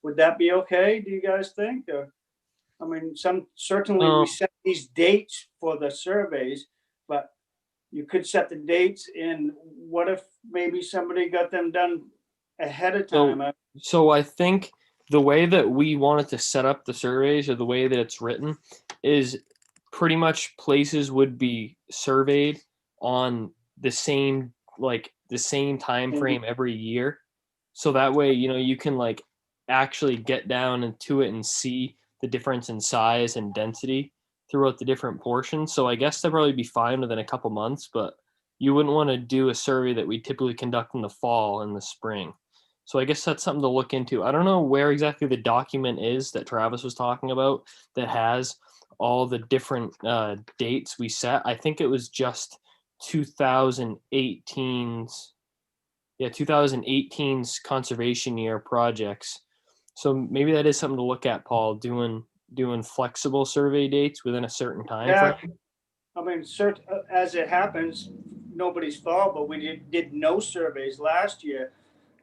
would that be okay? Do you guys think? Or, I mean, certainly we set these dates for the surveys, but you could set the dates, and what if maybe somebody got them done ahead of time? So I think the way that we wanted to set up the surveys, or the way that it's written, is pretty much places would be surveyed on the same time frame every year. So that way, you can like actually get down into it and see the difference in size and density throughout the different portions. So I guess that'd probably be fine within a couple months, but you wouldn't want to do a survey that we typically conduct in the fall and the spring. So I guess that's something to look into. I don't know where exactly the document is that Travis was talking about that has all the different dates we set. I think it was just 2018's 2018's conservation year projects. So maybe that is something to look at, Paul, doing flexible survey dates within a certain time frame. I mean, as it happens, nobody's fault, but we did no surveys last year.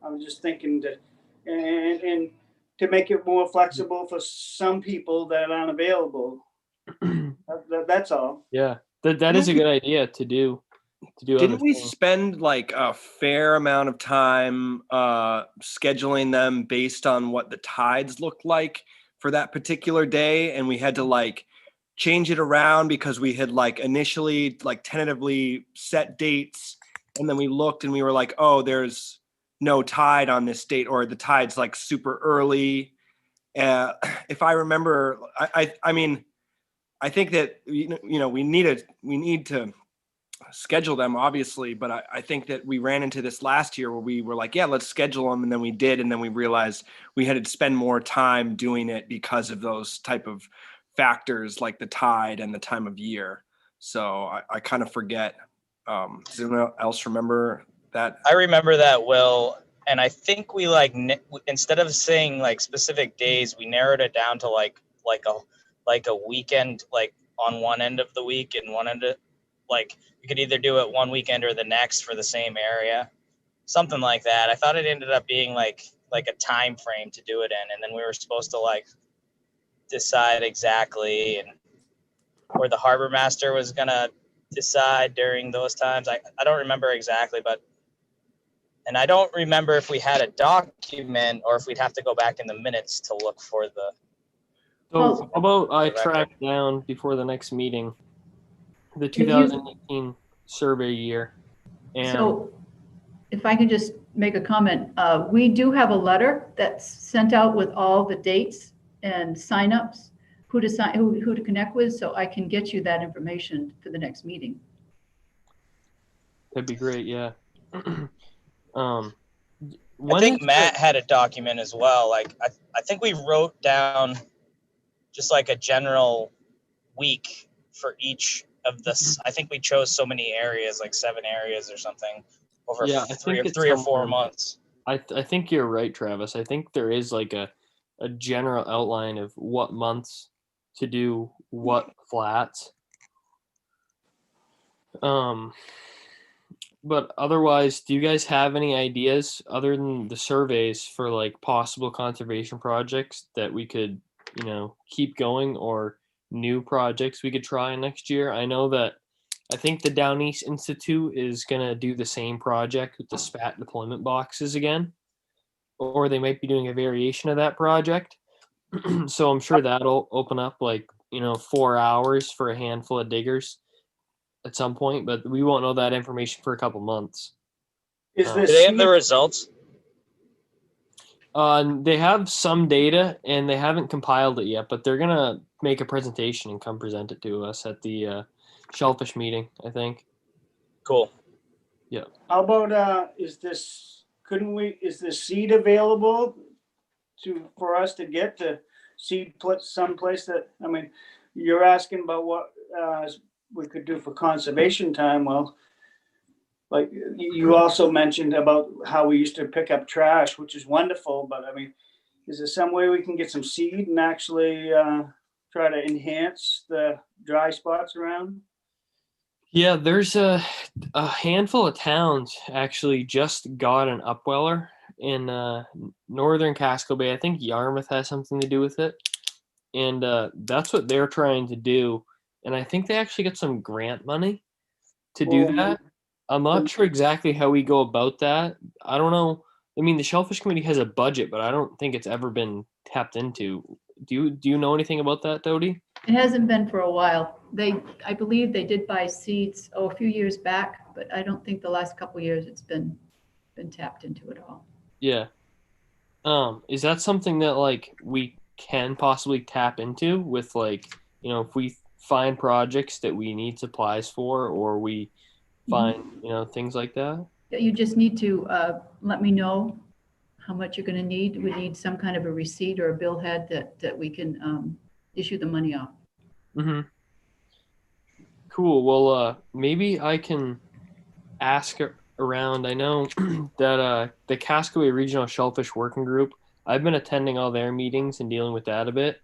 I'm just thinking that, and to make it more flexible for some people that aren't available. That's all. Yeah, that is a good idea to do. Didn't we spend like a fair amount of time scheduling them based on what the tides looked like for that particular day? And we had to like change it around because we had like initially like tentatively set dates, and then we looked and we were like, oh, there's no tide on this date, or the tide's like super early. If I remember, I mean, I think that we need to schedule them, obviously, but I think that we ran into this last year where we were like, yeah, let's schedule them, and then we did, and then we realized we had to spend more time doing it because of those type of factors like the tide and the time of year. So I kind of forget. Does anyone else remember that? I remember that, Will, and I think we like instead of saying like specific days, we narrowed it down to like a weekend, like on one end of the week and one end of, like you could either do it one weekend or the next for the same area, something like that. I thought it ended up being like a time frame to do it in, and then we were supposed to like decide exactly, and or the harbor master was gonna decide during those times. I don't remember exactly, but and I don't remember if we had a document or if we'd have to go back in the minutes to look for the. So how about I track down before the next meeting the 2018 survey year. And so if I can just make a comment, we do have a letter that's sent out with all the dates and signups, who to connect with, so I can get you that information for the next meeting. That'd be great, yeah. I think Matt had a document as well. Like I think we wrote down just like a general week for each of this. I think we chose so many areas, like 7 areas or something, over three or 4 months. I think you're right, Travis. I think there is like a general outline of what months to do what flats. But otherwise, do you guys have any ideas other than the surveys for like possible conservation projects that we could, keep going, or new projects we could try next year? I know that I think the Down East Institute is going to do the same project with the spat deployment boxes again, or they might be doing a variation of that project. So I'm sure that'll open up like, 4 hours for a handful of diggers at some point, but we won't know that information for a couple months. Do they have the results? They have some data and they haven't compiled it yet, but they're gonna make a presentation and come present it to us at the Shellfish meeting, I think. Cool. Yeah. How about is this seed available for us to get to seed someplace that, I mean, you're asking about what we could do for conservation time. Well, like you also mentioned about how we used to pick up trash, which is wonderful, but I mean, is there some way we can get some seed and actually try to enhance the dry spots around? Yeah, there's a handful of towns actually just got an upweller, in northern Casco Bay. I think Yarmouth has something to do with it, and that's what they're trying to do. And I think they actually get some grant money to do Well, that. I'm not sure exactly how we go about that. I don't know. I mean, the Shellfish Committee has a budget, but I don't think it's ever been tapped into. Do you know anything about that, Dodie? It hasn't been for a while. I believe they did buy seeds, a few years back, but I don't think the last couple of years it's been tapped into at all. Yeah. Is that something that like we can possibly tap into with like, if we find projects that we need supplies for, or we find, things like that? You just need to let me know how much you're going to need. We need some kind of a receipt or a bill head that we can issue the money off. Mm-hmm. Cool. Well, maybe I can ask around. I know that the Cascaway Regional Shellfish Working Group, I've been attending all their meetings and dealing with that a bit.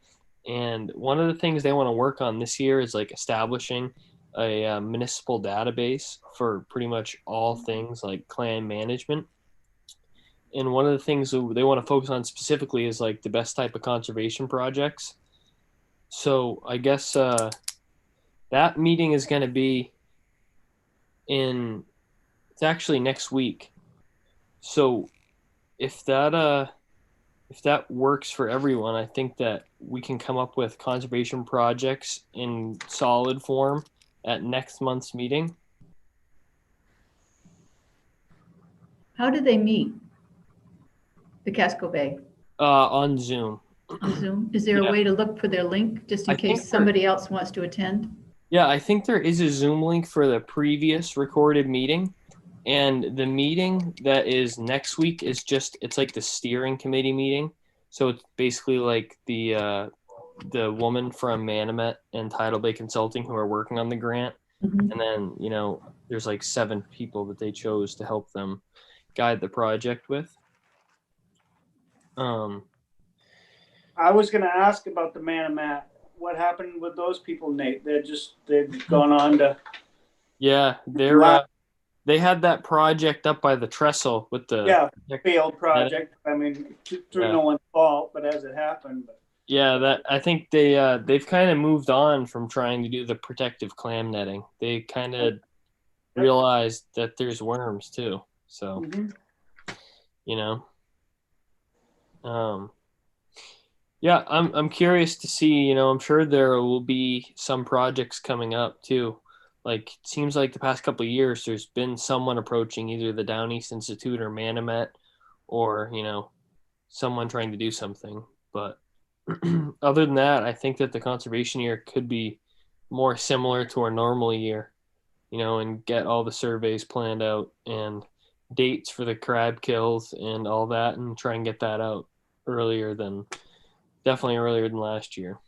And one of the things they want to work on this year is like establishing a municipal database for pretty much all things like clam management. And one of the things that they want to focus on specifically is like the best type of conservation projects. So I guess that meeting is going to be it's actually next week. So if that works for everyone, I think that we can come up with conservation projects in solid form at next month's meeting. How do they meet? The Casco Bay On Zoom. on Zoom? Is there a Yeah. way to look for their link just in I think case somebody else wants to attend? Yeah, I think there is a Zoom link for the previous recorded meeting. And the meeting that is next week is it's like the steering committee meeting. So it's basically like the woman from Manamet and Tidal Bay Consulting who are working on the grant. Mhm. And then, there's like 7 people that they chose to help them guide the project with. I was gonna ask about the Manamat. What happened with those people, Nate? They've gone on to. Yeah, they had that project up by the trestle with the Failed project. I mean, through no one's fault, but as it happened. Yeah, that I think they've kind of moved on from trying to do the protective clam netting. They kind of realized that there's worms too. So, Mhm. Yeah, I'm curious to see, I'm sure there will be some projects coming up too. Like it seems like the past couple of years there's been someone approaching either the Down East Institute or Manamet or, someone trying to do something. But other than that, I think that the conservation year could be more similar to our normal year, and get all the surveys planned out and dates for the crab kills and all that and try and get that out definitely earlier than last year.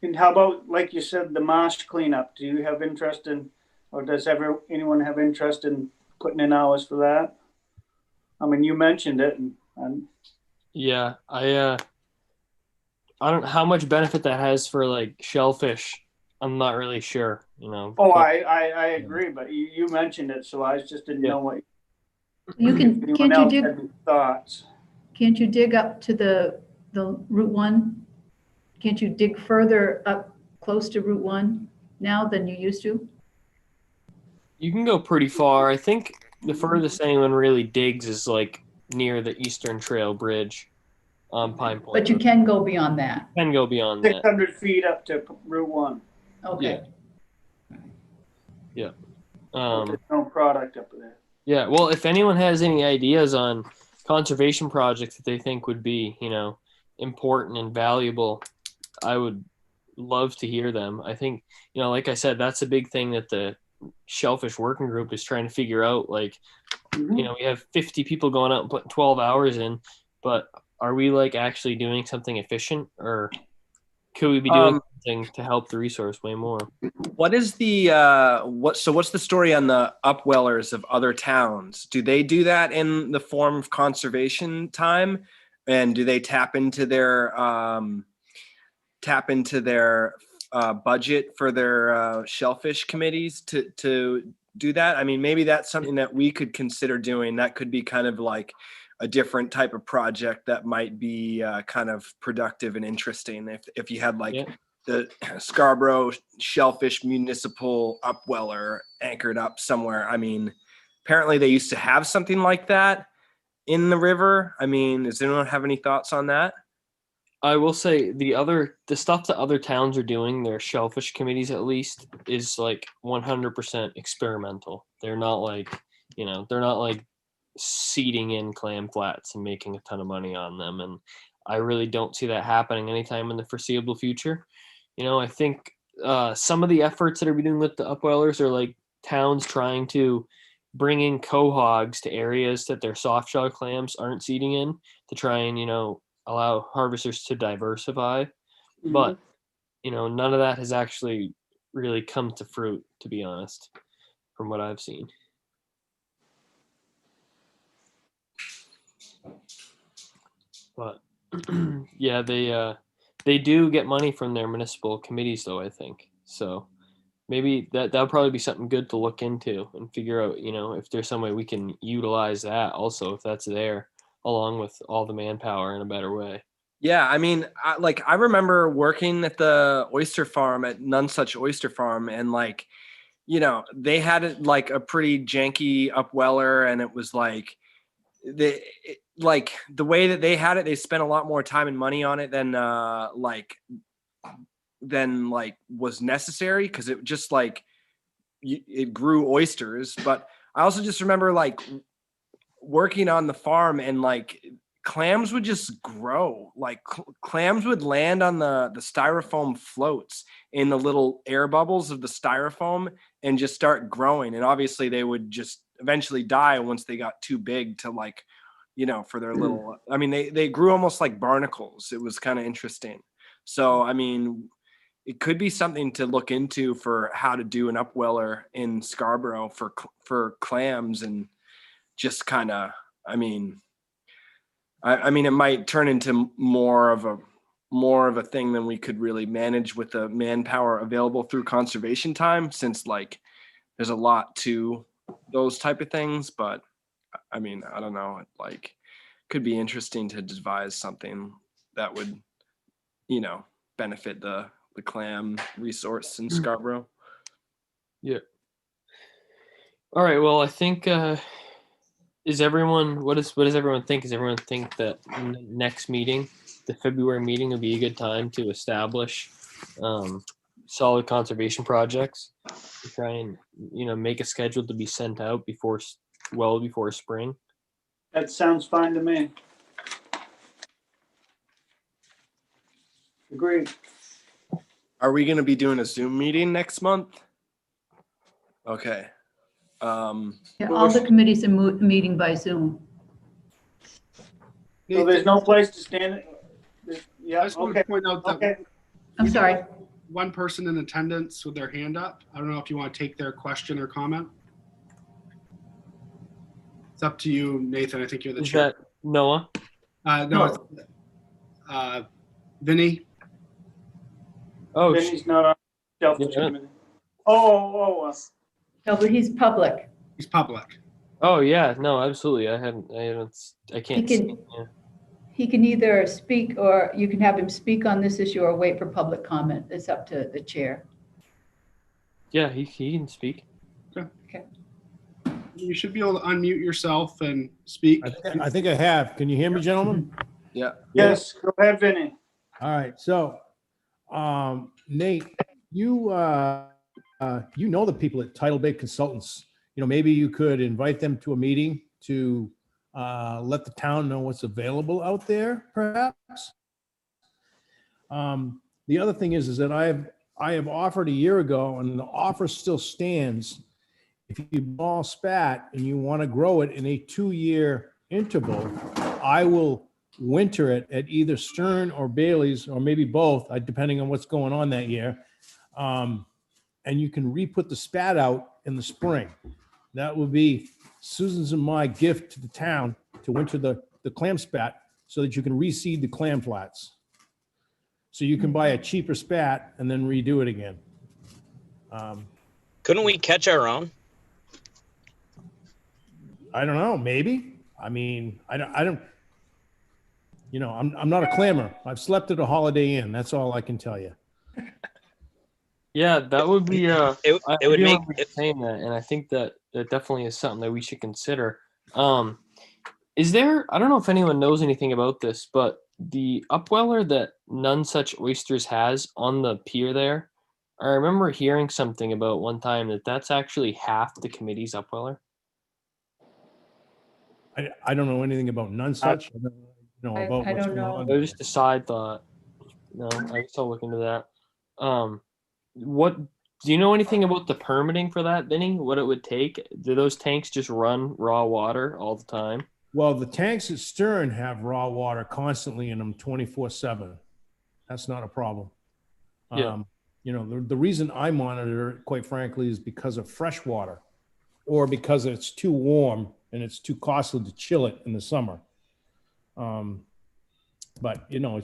And how about, like you said, the marsh cleanup? Do you have interest in, or does anyone have interest in putting in hours for that? I mean, you mentioned it, and Yeah, I don't know how much benefit that has for like shellfish. I'm not really sure, Oh, I agree, but you mentioned it, so I just didn't know what anyone else had any thoughts. Can't you dig up to the Route 1? Can't you dig further up close to Route 1 now than you used to? You can go pretty far. I think the furthest anyone really digs is like near the Eastern Trail Bridge on Pine Point. But you can go beyond that. Can go beyond that. 600 feet up to Route 1. Okay. Yeah. There's no product up there. Yeah. Well, if anyone has any ideas on conservation projects that they think would be, important and valuable, I would love to hear them. I think, like I said, that's a big thing that the Shellfish Working Group is trying to figure out. Like, we have 50 people going out and putting 12 hours in, but are we like actually doing something efficient, or could we be doing something to help the resource way more? What is the what's the story on the upwellers of other towns? Do they do that in the form of conservation time, and do they tap into their budget for their shellfish committees to do that. I mean, maybe that's something that we could consider doing. That could be kind of like a different type of project that might be kind of productive and interesting. If you had like the Scarborough Shellfish Municipal Upweller anchored up somewhere. I mean, apparently they used to have something like that in the river. I mean, does anyone have any thoughts on that? I will say the stuff that other towns are doing, their shellfish committees at least, is like 100% experimental. They're not like, they're not like seeding in clam flats and making a ton of money on them. And I really don't see that happening anytime in the foreseeable future. I think some of the efforts that are being doing with the upwellers are like towns trying to bring in cohogs to areas that their soft shell clams aren't seeding in to try and, allow harvesters to diversify. But, none of that has actually really come to fruit, to be honest, from what I've seen. But yeah, they do get money from their municipal committees though, I think. So maybe that'll probably be something good to look into and figure out, if there's some way we can utilize that also, if that's there, along with all the manpower in a better way. Yeah, I mean, I remember working at the oyster farm at Nonesuch Oyster Farm, and like, they had it like a pretty janky upweller, and it was like the way that they had it, they spent a lot more time and money on it than was necessary, because it just like it grew oysters. But I also just remember like working on the farm, and like clams would just grow. Like clams would land on the styrofoam floats in the little air bubbles of the styrofoam and just start growing. And obviously they would just eventually die once they got too big to like, for their little, I mean, they grew almost like barnacles. It was kind of interesting. So, I mean, it could be something to look into for how to do an upweller in Scarborough for clams, and just kind of, I mean, it might turn into more of a thing than we could really manage with the manpower available through conservation time, since like there's a lot to those type of things. But I mean, I don't know, like could be interesting to devise something that would, benefit the clam resource in Scarborough. Yeah. All right. Well, I think, what does everyone think? Does everyone think that next meeting, the February meeting, would be a good time to establish solid conservation projects to try and, make a schedule to be sent out before spring? That sounds fine to me. Agreed. Are we going to be doing a Zoom meeting next month? Okay. Yeah, all the committees are meeting by Zoom. So there's no place to stand. Yeah, I just want okay, to point out that okay. I'm sorry. one person in attendance with their hand up. I don't know if you want to take their question or comment. It's up to you, Nathan. I think you're the Is chair. that Noah? No, it's Vinny. Oh, Then he's not on Shellfish Yeah. Committee. Oh, No, but he's public. He's public. oh yeah, no, absolutely. I can't He see. can- Yeah. He can either speak, or you can have him speak on this issue or wait for public comment. It's up to the chair. Yeah, he can speak. Okay. You should be able to unmute yourself and speak. I think I have. Can you hear me, gentlemen? Yeah. yes, go ahead, Vinny. All right. So, Nate, you know the people at Title Bay Consultants. Maybe you could invite them to a meeting to let the town know what's available out there, perhaps. The other thing is that I have offered a year ago, and the offer still stands. If you ball spat and you want to grow it in a 2-year interval, I will winter it at either Stern or Bailey's, or maybe both, depending on what's going on that year. And you can re-put the spat out in the spring. That will be Susan's and my gift to the town to winter the clam spat, so that you can reseed the clam flats. So you can buy a cheaper spat and then redo it again. Couldn't we catch our own? I don't know, maybe. I mean, I don't, you know, I'm not a clamor. I've slept at a Holiday Inn. That's all I can tell you. Yeah, that would be It would do make remember you saying that, and I think that that definitely is something that we should consider. Um, is there? I don't know if anyone knows anything about this, but the upweller that None Such Oysters has on the pier there, I remember hearing something about one time that that's actually half the committee's upweller. I don't know anything about none such. I don't know about I what's don't going know. on. It was just a side thought. No, I guess I'll look into that. What do you know anything about the permitting for that, Vinny? What it would take? Do those tanks just run raw water all the time? Well, the tanks at Stern have raw water constantly in them 24/7. That's not a problem. Yeah. You know, the reason I monitor it, quite frankly, is because of fresh water or because it's too warm and it's too costly to chill it in the summer. But you know,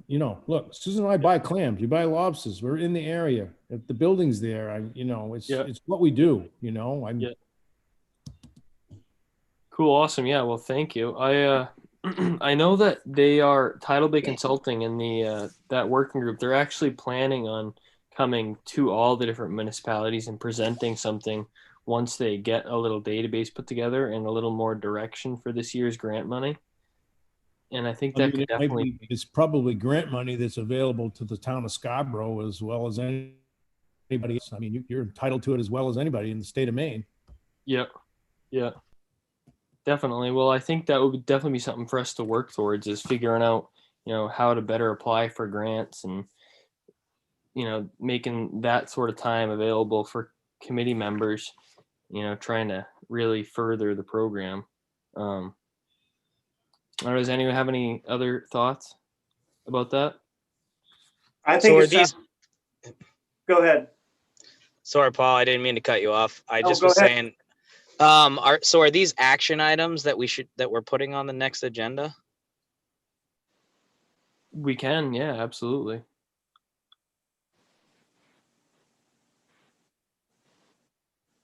you know, look, Susan and I buy clams, you buy lobsters. We're in the area. If the building's there, you know, Yeah. it's what we do, you know. Yeah. Cool, awesome. Yeah, well, thank you. I I know that they are Tidal Bay Consulting and the that working group. They're actually planning on coming to all the different municipalities and presenting something once they get a little database put together and a little more direction for this year's grant money. And I think I that mean, could definitely be, it's probably grant money that's available to the town of Scarborough as well as anybody else. I mean, you're entitled to it as well as anybody in the state of Maine. yeah, yeah, definitely. Well, I think that would definitely be something for us to work towards is figuring out, you know, how to better apply for grants and, you know, making that sort of time available for committee members, you know, trying to really further the program. Or does anyone have any other thoughts about that? I So think are it's, these? go ahead. Sorry, Paul. I didn't mean to cut you off. I No, just go was ahead. saying. Are these action items that we're putting on the next agenda? We can, yeah, absolutely.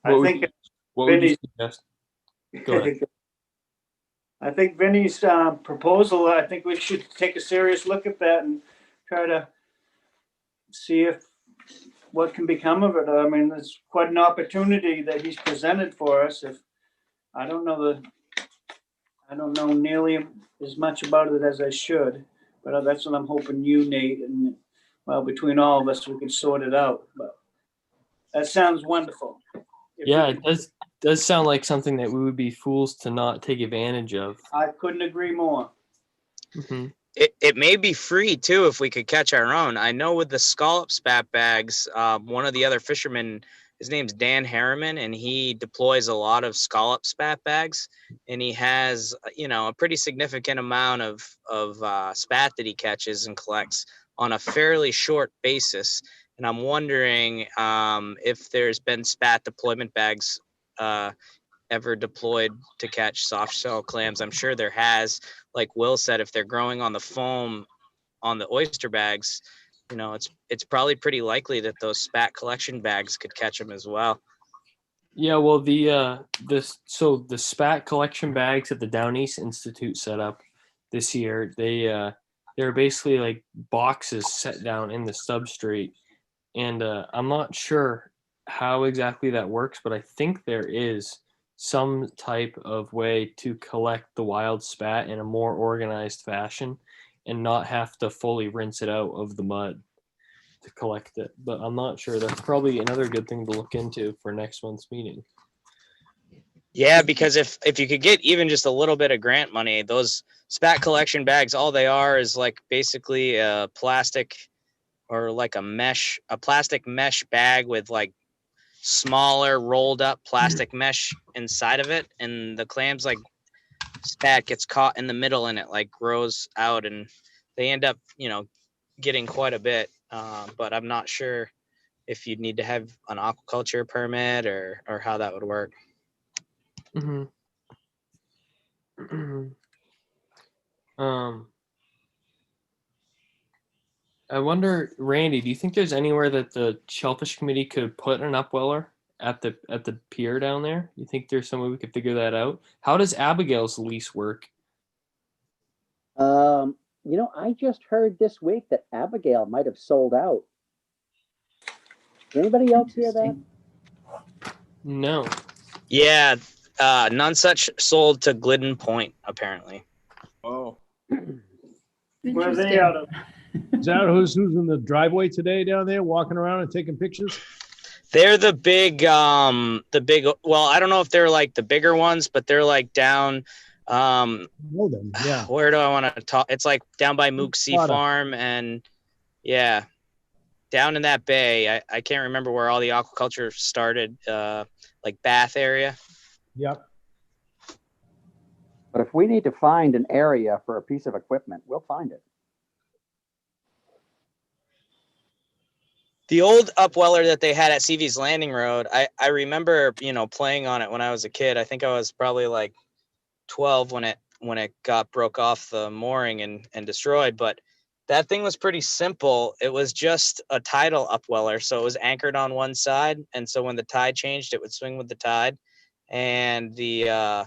I think What would you Vinny's, suggest? Go ahead. I think Vinny's proposal, I think we should take a serious look at that and try to see if what can become of it. I mean, it's quite an opportunity that he's presented for us. If I don't know I don't know nearly as much about it as I should, but that's what I'm hoping you, Nate, and well, between all of us, we can sort it out. But that sounds wonderful. If we Yeah, can- it does sound like something that we would be fools to not take advantage of. I couldn't agree more. Hmm. It may be free too if we could catch our own. I know with the scallop spat bags, one of the other fishermen, his name's Dan Harriman, and he deploys a lot of scallop spat bags, and he has a pretty significant amount of spat that he catches and collects on a fairly short basis. And I'm wondering if there's been spat deployment bags ever deployed to catch soft shell clams. I'm sure there has. Like Will said, if they're growing on the foam on the oyster bags, it's probably pretty likely that those spat collection bags could catch them as well. Yeah, well, the spat collection bags that the Down East Institute set up this year, they're basically like boxes set down in the substrate, and I'm not sure how exactly that works, but I think there is some type of way to collect the wild spat in a more organized fashion and not have to fully rinse it out of the mud to collect it. But I'm not sure. That's probably another good thing to look into for next month's meeting. Yeah, because if you could get even just a little bit of grant money, those spat collection bags, all they are is like basically a plastic or like a plastic mesh bag with like smaller rolled up plastic mesh inside of it, and the clams like spat gets caught in the middle and it like grows out, and they end up getting quite a bit, but I'm not sure if you'd need to have an aquaculture permit or how that would work. Mm-hmm. I wonder, Randy, do you think there's anywhere that the Shellfish Committee could put an upweller at the pier down there? You think there's some way we could figure that out? How does Abigail's lease work? I just heard this week that Abigail might have sold out. Did anybody else hear that? No. Yeah, none such sold to Glidden Point, apparently. Oh. Where are they out of? Is that who's in the driveway today down there, walking around and taking pictures? They're the big, well, I don't know if they're like the bigger ones, but they're like down, Know them, yeah. where do I want to talk? It's like down by Mook Sea Water. Farm, and yeah, down in that bay. I can't remember where all the aquaculture started, like Bath area. Yep. But if we need to find an area for a piece of equipment, we'll find it. The old upweller that they had at CV's Landing Road, I remember, playing on it when I was a kid. I think I was probably like 12 when it got broke off the mooring and destroyed. But that thing was pretty simple. It was just a tidal upweller. So it was anchored on one side. And so when the tide changed, it would swing with the tide. And it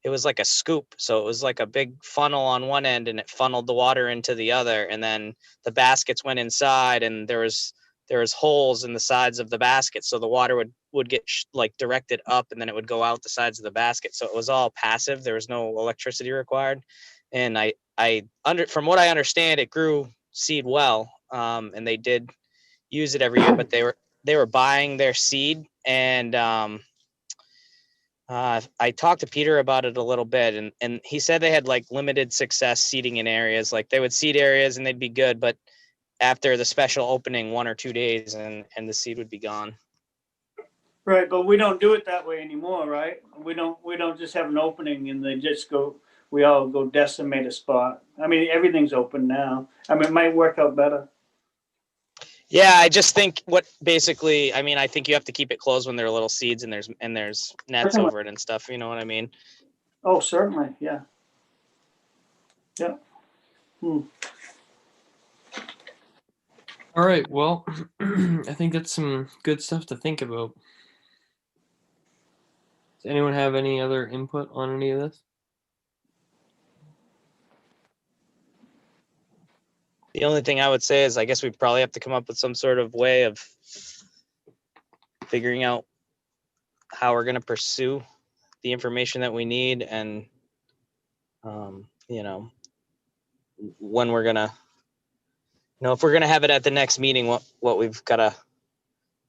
was like a scoop. So it was like a big funnel on one end, and it funneled the water into the other. And then the baskets went inside, and there was holes in the sides of the basket. So the water would get like directed up, and then it would go out the sides of the basket. So it was all passive. There was no electricity required. And from what I understand, it grew seed well. And they did use it every year, but they were buying their seed. And I talked to Peter about it a little bit, and he said they had like limited success seeding in areas. Like they would seed areas and they'd be good, but after the special opening 1 or 2 days, and the seed would be gone. Right, but we don't do it that way anymore, right? We don't just have an opening and we all go decimate a spot. I mean, everything's open now. I mean, it might work out better. Yeah, I just think I think you have to keep it closed when there are little seeds and there's nets over it and stuff. You know what I mean? Oh, certainly, yeah. Yeah. All right. Well, I think that's some good stuff to think about. Does anyone have any other input on any of this? The only thing I would say is I guess we probably have to come up with some sort of way of figuring out how we're going to pursue the information that we need, and when we're going to, if we're going to have it at the next meeting, what we've got to,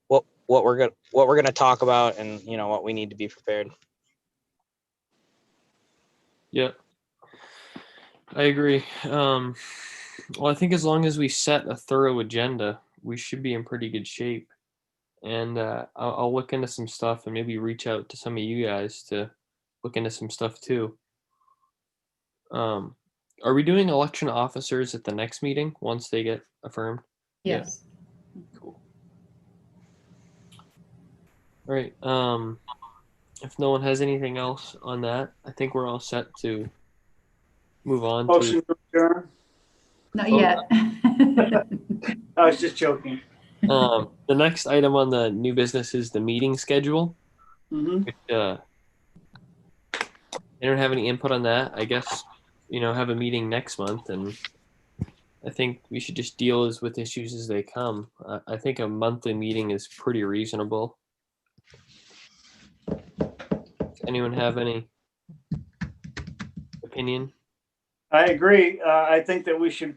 what we're going to talk about, and what we need to be prepared. Yeah, I agree. Well, I think as long as we set a thorough agenda, we should be in pretty good shape. And I'll look into some stuff and maybe reach out to some of you guys to look into some stuff too. Are we doing election officers at the next meeting once they get affirmed? Yes. Cool. All right. If no one has anything else on that, I think we're all set to move on Motion to. to adjourn. Not Oh. yet. I was just joking. The next item on the new business is the meeting schedule. Mm-hmm. Which, they don't have any input on that. I guess, have a meeting next month, and I think we should just deal with issues as they come. I think a monthly meeting is pretty reasonable. Does anyone have any opinion? I agree. I think that we should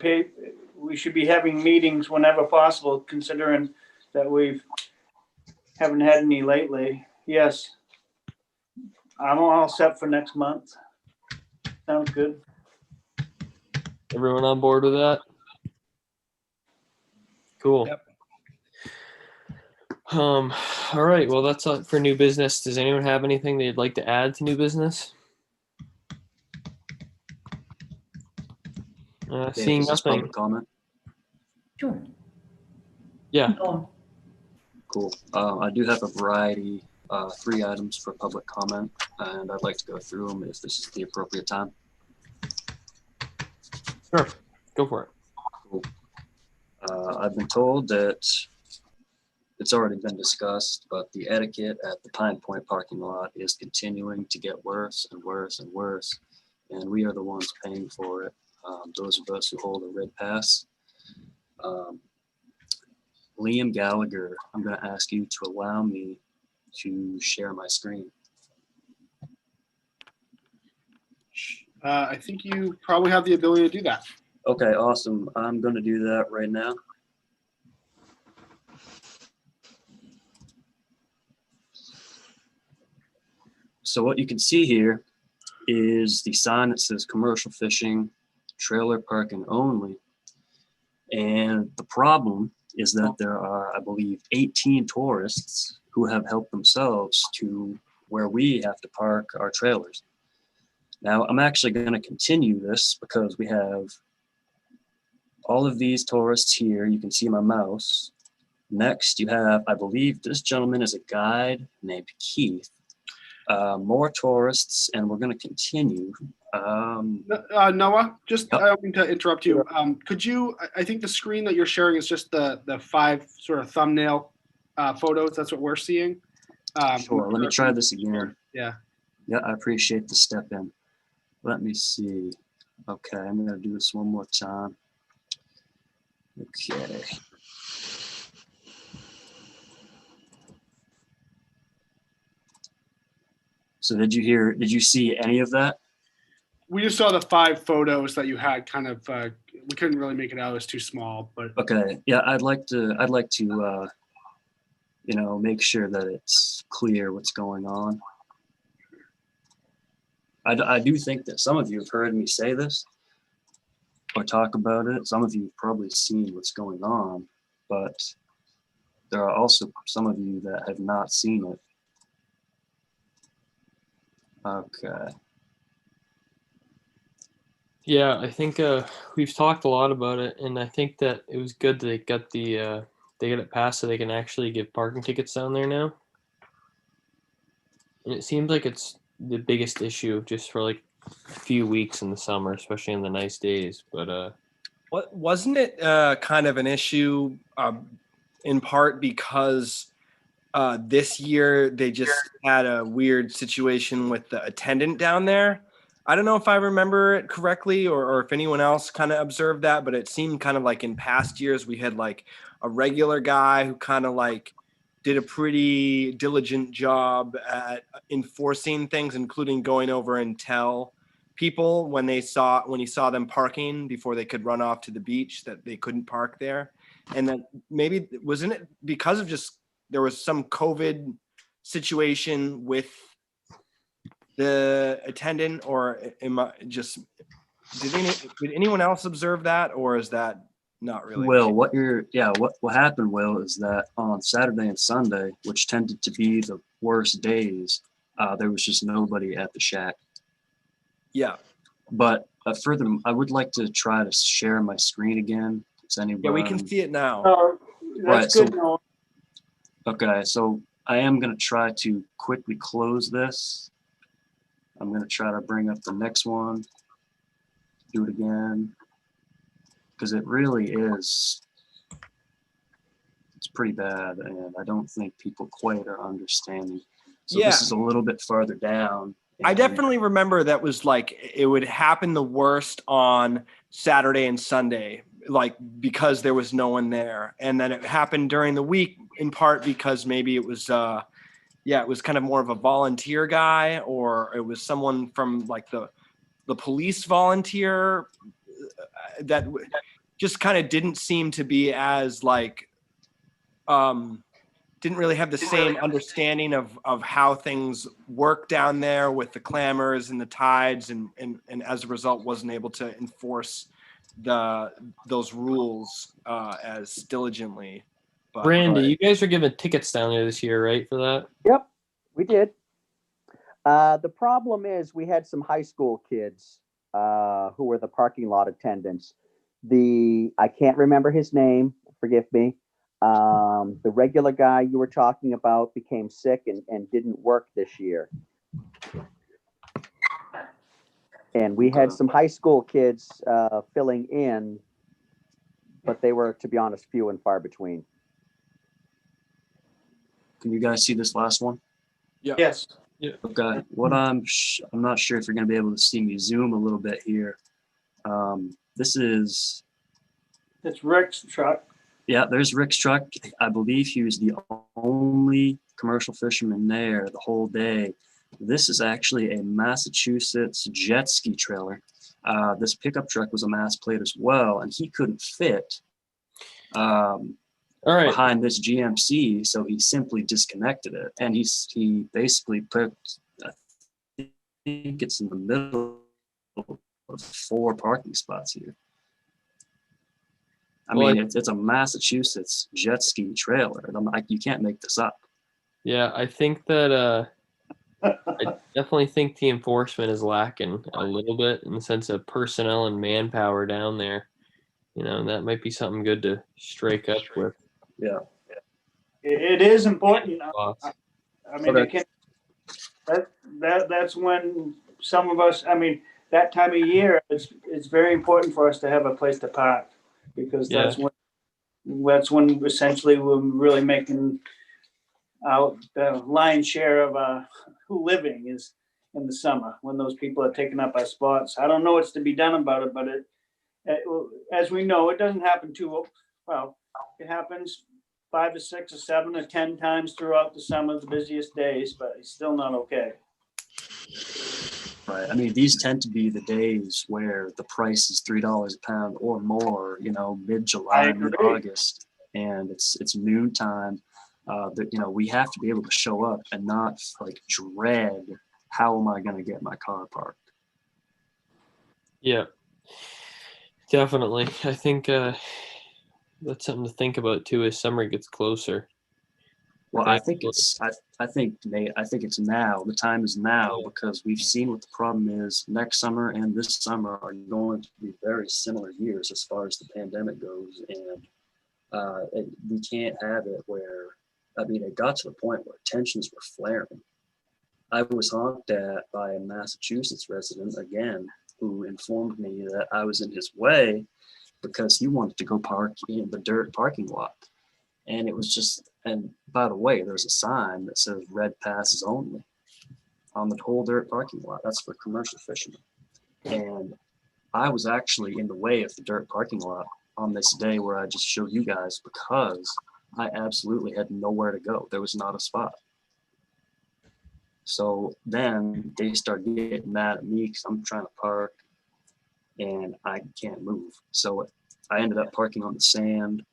be having meetings whenever possible, considering that we haven't had any lately. Yes. I'm all set for next month. Sounds good. Everyone on board with that? Cool. Yep. All right. Well, that's all for new business. Does anyone have anything they'd like to add to new business? Seeing This is nothing. public comment. Sure. Yeah. Oh, Cool. I do have a variety, 3 items for public comment, and I'd like to go through them if this is the appropriate time. Sure. Go for it. Cool. I've been told that it's it's already been discussed, but the etiquette at the Pine Point parking lot is continuing to get worse and worse and worse. And we are the ones paying for it. Those of us who hold a red pass. Liam Gallagher, I'm going to ask you to allow me to share my screen. I think you probably have the ability to do that. Okay, awesome. I'm going to do that right now. So what you can see here is the sign that says commercial fishing, trailer parking only. And the problem is that there are, I believe, 18 tourists who have helped themselves to where we have to park our trailers. Now, I'm actually going to continue this because we have all of these tourists here. You can see my mouse. Next, you have, I believe this gentleman is a guide named Keith. More tourists, and we're going to continue. Noah, just Yep. I don't mean to interrupt you. Could you? I think the screen that you're sharing is just the 5 sort of thumbnail photos. That's what we're seeing. Sure. Let me try this again. Yeah. Yeah, I appreciate the step in. Let me see. Okay, I'm going to do this one more time. Okay. So did you see any of that? We just saw the 5 photos that you had. Kind of, we couldn't really make it out; it was too small. But Okay, yeah, I'd like to, make sure that it's clear what's going on. I do think that some of you have heard me say this or talk about it. Some of you have probably seen what's going on, but there are also some of you that have not seen it. Okay. Yeah, I think we've talked a lot about it, and I think that it was good that they got it passed so they can actually give parking tickets down there now. And it seems like it's the biggest issue just for like a few weeks in the summer, especially in the nice days. But Wasn't it kind of an issue in part because this year they just had a weird situation with the attendant down there? I don't know if I remember it correctly or if anyone else kind of observed that, but it seemed kind of like in past years we had like a regular guy who kind of like did a pretty diligent job at enforcing things, including going over and tell people when he saw them parking before they could run off to the beach that they couldn't park there. And then maybe wasn't it because of just there was some COVID situation with the attendant, or am I just did anyone else observe that, or is that not really? Will, what happened, Will, is that on Saturday and Sunday, which tended to be the worst days, there was just nobody at the shack. Yeah. But further, I would like to try to share my screen again. Does anybody? Yeah, we can see it now. That's Right, good. Noah. Okay, so I am going to try to quickly close this. I'm going to try to bring up the next one. Do it again. Because it really is, it's pretty bad, and I don't think people quite are understanding. So Yeah. This is a little bit farther down. I and- definitely remember that was like it would happen the worst on Saturday and Sunday, like because there was no one there, and then it happened during the week in part because maybe it was it was kind of more of a volunteer guy, or it was someone from like the police volunteer that just kind of didn't seem to be as like didn't really have the same understanding of how things work down there with the clamors and the tides, and as a result wasn't able to enforce those rules as diligently. But Brandy, you guys are giving tickets down there this year, right, for that? Yep, we did. The problem is we had some high school kids who were the parking lot attendants. I can't remember his name, forgive me. The regular guy you were talking about became sick and didn't work this year. And we had some high school kids filling in, but they were, to be honest, few and far between. Can you guys see this last one? Yes. Okay. What I'm not sure if you're going to be able to see me zoom a little bit here. This is, It's Rick's truck. yeah, there's Rick's truck. I believe he was the only commercial fisherman there the whole day. This is actually a Massachusetts jet ski trailer. This pickup truck was a mass plate as well, and he couldn't fit All right. behind this GMC, so he simply disconnected it. And he basically put, I think it's in the middle of 4 parking spots here. I Well, mean, it's a Massachusetts jet ski trailer. And I'm like, you can't make this up. Yeah, I think that I definitely think the enforcement is lacking a little bit in the sense of personnel and manpower down there. You know, that might be something good to strike up with. Yeah. It is important. Boss. I mean, Okay. it can, that's when some of us, I mean, that time of year, it's very important for us to have a place to park, because that's when essentially we're really making out the lion's share of living is in the summer, when those people are taking up our spots. I don't know what's to be done about it, but as we know, it doesn't happen too well. It happens 5 or 6 or 7 or 10 times throughout the summer, the busiest days, but it's still not okay. Right. I mean, these tend to be the days where the price is $3 a pound or more, you know, I mid-July, agree. mid-August, and it's noontime. You know, we have to be able to show up and not like dread, how am I going to get my car parked? Yeah, definitely. I think that's something to think about too as summer gets closer. Well, I think Nate, I think it's now. The time is now, because we've seen what the problem is. Next summer and this summer are going to be very similar years as far as the pandemic goes, and we can't have it where, I mean, it got to the point where tensions were flaring. I was honked at by a Massachusetts resident again, who informed me that I was in his way because he wanted to go park in the dirt parking lot. And it was just, and by the way, there's a sign that says red passes only on the whole dirt parking lot. That's for commercial fishermen. And I was actually in the way of the dirt parking lot on this day where I just showed you guys, because I absolutely had nowhere to go. There was not a spot. So then they started getting mad at me because I'm trying to park and I can't move. So I ended up parking on the sand.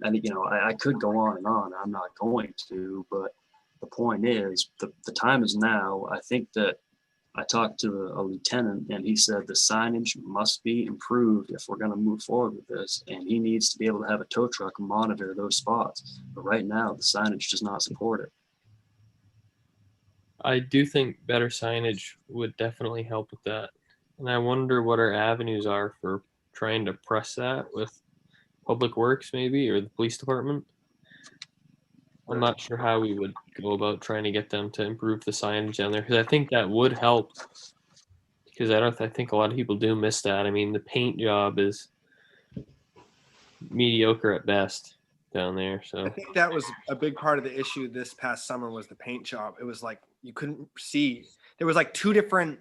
And, you know, I could go on and on. I'm not going to, but the point is, the time is now. I think that I talked to a lieutenant, and he said the signage must be improved if we're going to move forward with this. And he needs to be able to have a tow truck monitor those spots. But right now, the signage does not support it. I do think better signage would definitely help with that. And I wonder what our avenues are for trying to press that with Public Works maybe, or the police department. I'm not sure how we would go about trying to get them to improve the signage down there, because I think that would help. Because I think a lot of people do miss that. I mean, the paint job is mediocre at best down there. So I think that was a big part of the issue this past summer was the paint job. It was like you couldn't see. There was like 2 different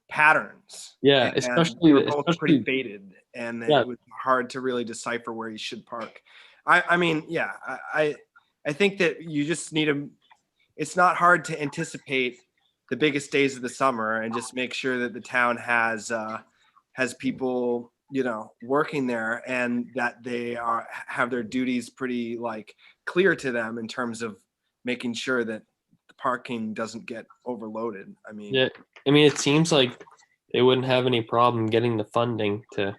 patterns. Yeah, and especially they were both pretty faded, and it was hard to really decipher where you should park. I mean, yeah, I think that you just need to. It's not hard to anticipate the biggest days of the summer and just make sure that the town has people, you know, working there, and that they have their duties pretty like clear to them in terms of making sure that the parking doesn't get overloaded. I mean, yeah, I mean, it seems like they wouldn't have any problem getting the funding to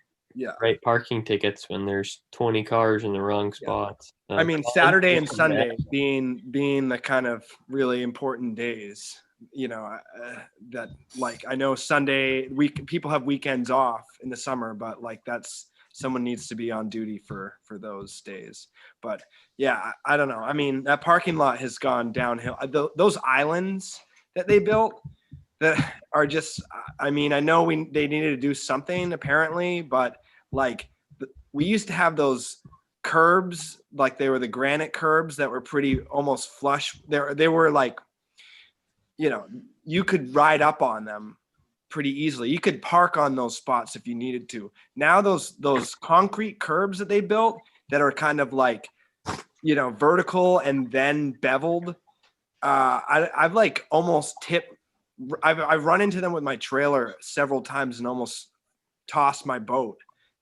write parking tickets when there's 20 cars in the wrong spots. I mean, Saturday and Sunday being the kind of really important days, you know, that like, I know Sunday people have weekends off in the summer, but like someone needs to be on duty for those days. But yeah, I don't know. I mean, that parking lot has gone downhill. Those islands that they built that are just, I mean, I know they needed to do something apparently, but like we used to have those curbs, like they were the granite curbs that were pretty almost flush. They were like, you know, you could ride up on them pretty easily. You could park on those spots if you needed to. Now those concrete curbs that they built that are kind of like, you know, vertical and then beveled. I've like almost tipped. I've run into them with my trailer several times and almost tossed my boat.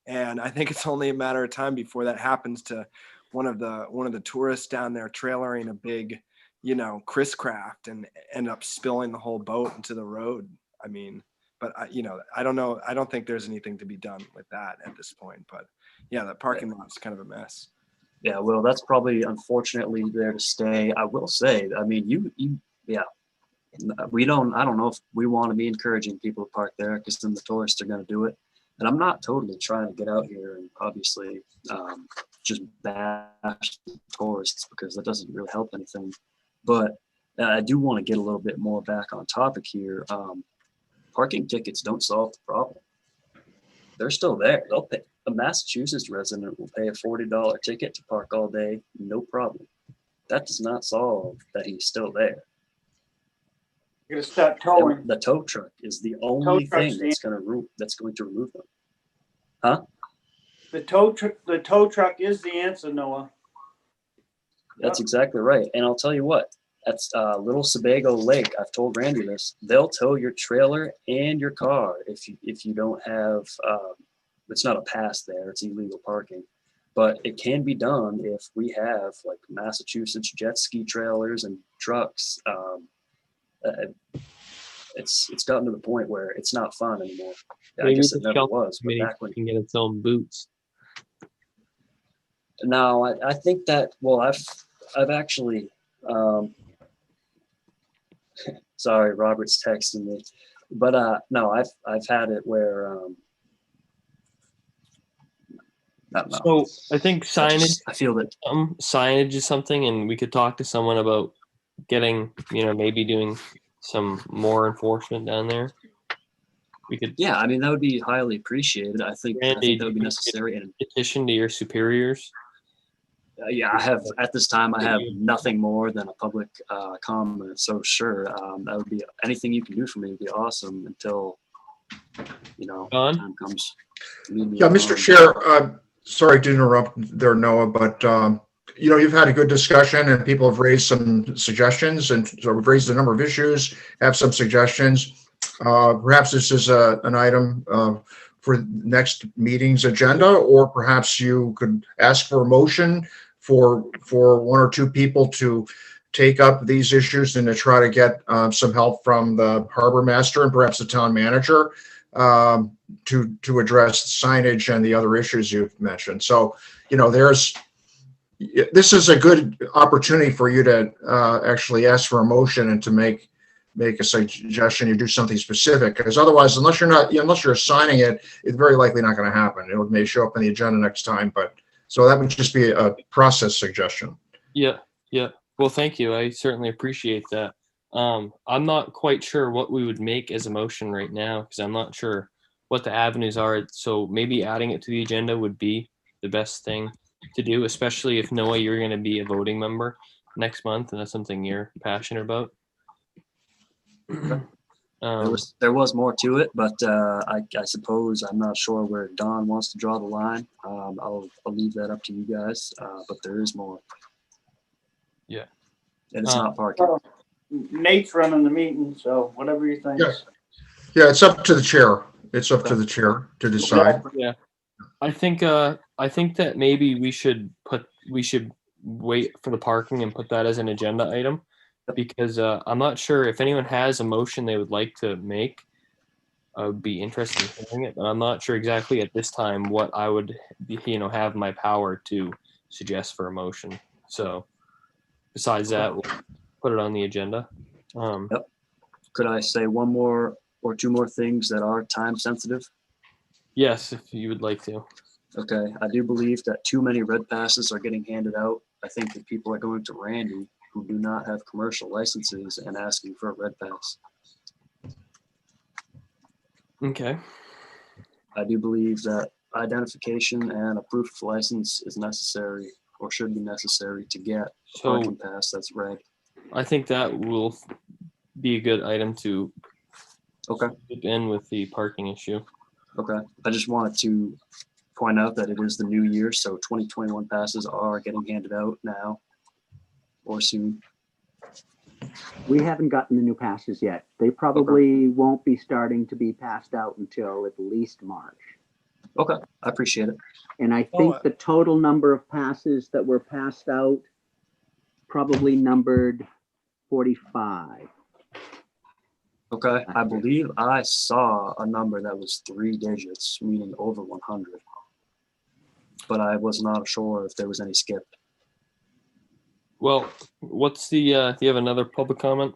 And I think it's only a matter of time before that happens to one of the tourists down there trailering a big, you know, Chris Craft and end up spilling the whole boat into the road. I mean, but you know, I don't know. I don't think there's anything to be done with that at this point. But yeah, the parking lot's kind of a mess. Yeah, well, that's probably unfortunately there to stay. I will say, I mean, yeah, I don't know if we want to be encouraging people to park there because then the tourists are going to do it. And I'm not totally trying to get out here and obviously just bash the tourists because that doesn't really help anything. But I do want to get a little bit more back on topic here. Parking tickets don't solve the problem. They're still there. They'll pay. A Massachusetts resident will pay a $40 ticket to park all day, no problem. That does not solve that he's still there. You're gonna start towing. The tow truck is the only thing that's going to remove them. Huh? The tow truck is the answer, Noah. That's exactly right. And I'll tell you what, that's Little Sebago Lake. I've told Randy this. They'll tow your trailer and your car if you don't have. It's not a pass there. It's illegal parking, but it can be done if we have like Massachusetts jet ski trailers and trucks. It's gotten to the point where it's not fun anymore. I guess it never was, but back when it can get its own boots. No, I think that, well, I've actually, sorry, Robert's texting me, but no, I've had it where, So I think signage. I feel that signage is something, and we could talk to someone about getting, you know, maybe doing some more enforcement down there. We could. Yeah, I mean that would be highly appreciated. I think that would be necessary. And petition to your superiors. Yeah, I have at this time. I have nothing more than a public comment. So sure, that would be anything you can do for me would be awesome until you know time comes. Yeah, Mr. Chair. Sorry to interrupt there, Noah, but you know, you've had a good discussion and people have raised some suggestions, and so we've raised a number of issues, have some suggestions. Perhaps this is an item for next meeting's agenda, or perhaps you could ask for a motion for one or two people to take up these issues and to try to get some help from the harbor master and perhaps the town manager to address signage and the other issues you've mentioned. So, you know, this is a good opportunity for you to actually ask for a motion and to make a suggestion. You do something specific, because otherwise, unless you're assigning it, it's very likely not going to happen. It may show up on the agenda next time, but so that would just be a process suggestion. Yeah. Well, thank you. I certainly appreciate that. I'm not quite sure what we would make as a motion right now because I'm not sure what the avenues are. So maybe adding it to the agenda would be the best thing to do, especially if Noah, you're going to be a voting member next month and that's something you're passionate about. There was more to it, but I suppose I'm not sure where Don wants to draw the line. I'll leave that up to you guys, but there is more. Yeah. And it's not parking. Nate's running the meeting, so whatever you think. Yeah, it's up to the chair. It's up to the chair to decide. Yeah. I think that maybe we should wait for the parking and put that as an agenda item, because I'm not sure if anyone has a motion they would like to make. I would be interested in hearing it, but I'm not sure exactly at this time what I would, have my power to suggest for a motion. So besides that, we'll put it on the agenda. Yep. Could I say one more or two more things that are time sensitive? Yes, if you would like to. Okay. I do believe that too many red passes are getting handed out. I think that people are going to Randy who do not have commercial licenses and asking for a red pass. Okay. I do believe that identification and a proof of license is necessary or should be necessary to get a So parking pass that's red. I think that will be a good item to Okay. dip in with the parking issue. Okay. I just wanted to point out that it is the new year, so 2021 passes are getting handed out now or soon. We haven't gotten the new passes yet. They probably won't be starting to be passed out until at least March. Okay. I appreciate it. And I think the total number of passes that were passed out probably numbered 45. Okay. I believe I saw a number that was 3 digits, meaning over 100. But I was not sure if there was any skip. Well, what's the, do you have another public comment?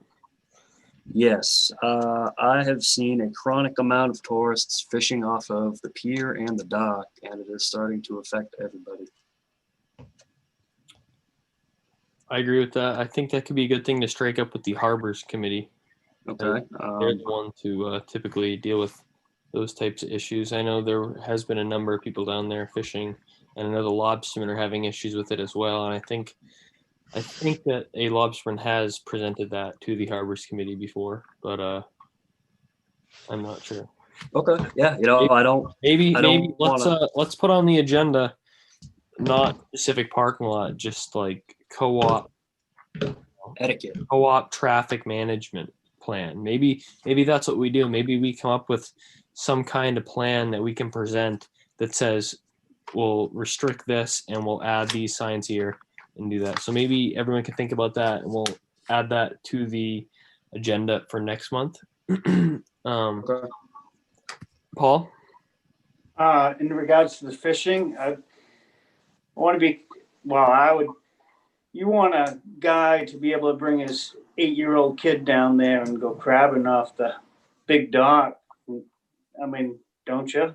Yes, I have seen a chronic amount of tourists fishing off of the pier and the dock, and it is starting to affect everybody. I agree with that. I think that could be a good thing to strike up with the Harbors Committee. Okay. They're the one to typically deal with those types of issues. I know there has been a number of people down there fishing, and I know the lobstermen are having issues with it as well. And I think that a lobsterman has presented that to the Harbors Committee before, but I'm not sure. Okay. Yeah. I don't. Maybe wanna- let's put on the agenda, not specific parking lot, just like co-op Etiquette. traffic management plan. Maybe that's what we do. Maybe we come up with some kind of plan that we can present that says we'll restrict this and we'll add these signs here and do that. So maybe everyone can think about that, and we'll add that to the agenda for next month. Okay. Paul? In regards to the fishing, I want to be, you want a guy to be able to bring his 8-year-old kid down there and go crabbing off the big dock. I mean, don't you?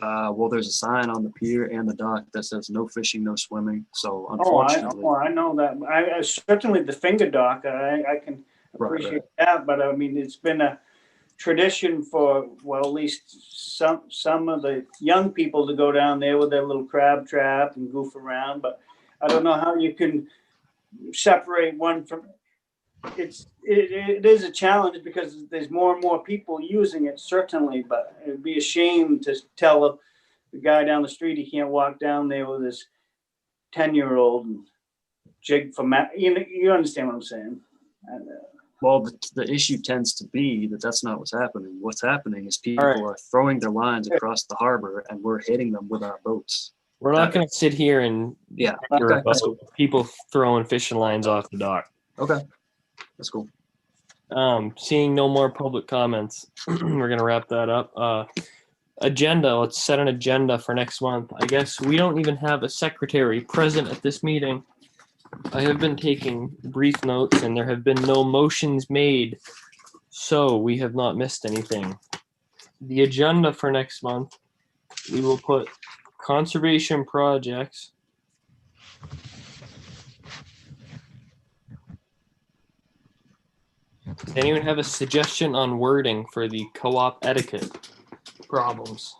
Well, there's a sign on the pier and the dock that says no fishing, no swimming. So Oh, unfortunately, I know that. I certainly the finger dock, I can appreciate that, but I mean, it's been a tradition for, well, at least some of the young people to go down there with their little crab trap and goof around, but I don't know how you can separate one from, it is a challenge because there's more and more people using it, certainly, but it'd be a shame to tell the guy down the street he can't walk down there with his 10-year-old and jig for you understand what I'm saying. And, well, the issue tends to be that that's not what's happening. What's happening is people are throwing their lines across the harbor, and we're hitting them with our boats. We're not going to sit here and Okay, that's cool. People throwing fishing lines off the dock. Okay, that's cool. Seeing no more public comments, we're going to wrap that up. Agenda, let's set an agenda for next month. I guess we don't even have a secretary present at this meeting. I have been taking brief notes and there have been no motions made, so we have not missed anything. The agenda for next month, we will put conservation projects. Does anyone have a suggestion on wording for the co-op etiquette problems?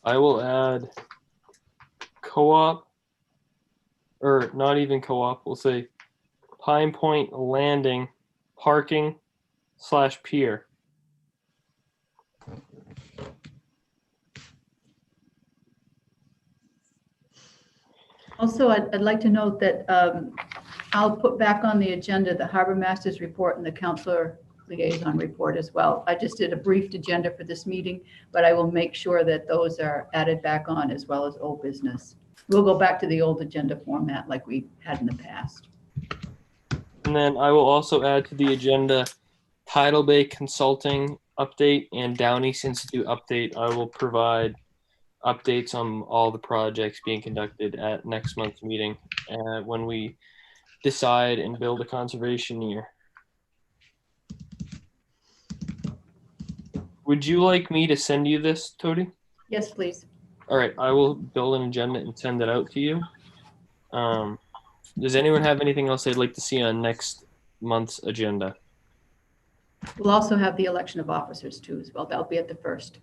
I will add co-op, or not even co-op, we'll say Pine Point Landing parking / pier. Also, I'd like to note that I'll put back on the agenda the harbor master's report and the counselor liaison report as well. I just did a briefed agenda for this meeting, but I will make sure that those are added back on as well as old business. We'll go back to the old agenda format like we had in the past. And then I will also add to the agenda Tidal Bay Consulting update and Downey's Institute update. I will provide updates on all the projects being conducted at next month's meeting when we decide and build a conservation year. Would you like me to send you this, Tody? Yes, please. All right, I will build an agenda and send it out to you. Does anyone have anything else they'd like to see on next month's agenda? We'll also have the election of officers too as well. That'll be at the first.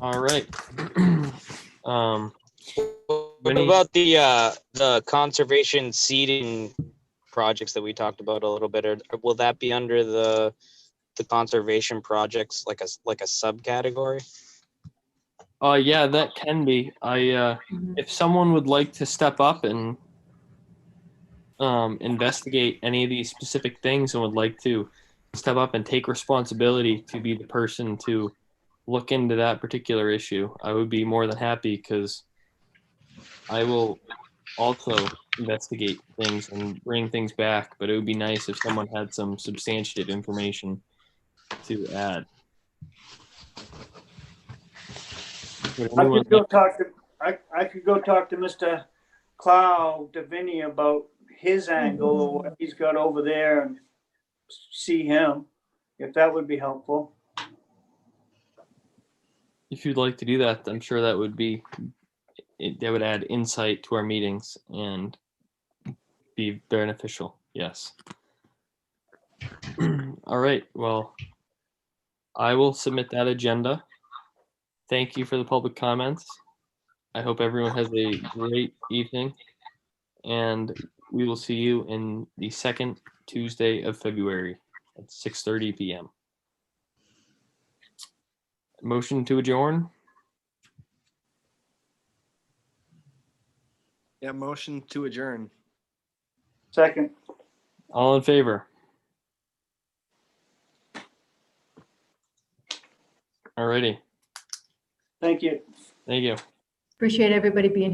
All right. What Vinny? about the conservation seeding projects that we talked about a little bit? Or will that be under the conservation projects, like a subcategory? Yeah, that can be. If someone would like to step up and investigate any of these specific things and would like to step up and take responsibility to be the person to look into that particular issue, I would be more than happy, because I will also investigate things and bring things back, but it would be nice if someone had some substantive information to add. Would I anyone could go talk to, I could go talk to Mr. Clow Davini about his angle or what he's got over there and see him, if that would be helpful. If you'd like to do that, I'm sure that would add insight to our meetings and be beneficial. Yes. All right. Well, I will submit that agenda. Thank you for the public comments. I hope everyone has a great evening, and we will see you in the second Tuesday of February at 6:30 p.m. Motion to adjourn. Yeah, motion to adjourn. Second. All in favor? All righty. Thank you. Thank you. Appreciate everybody being here.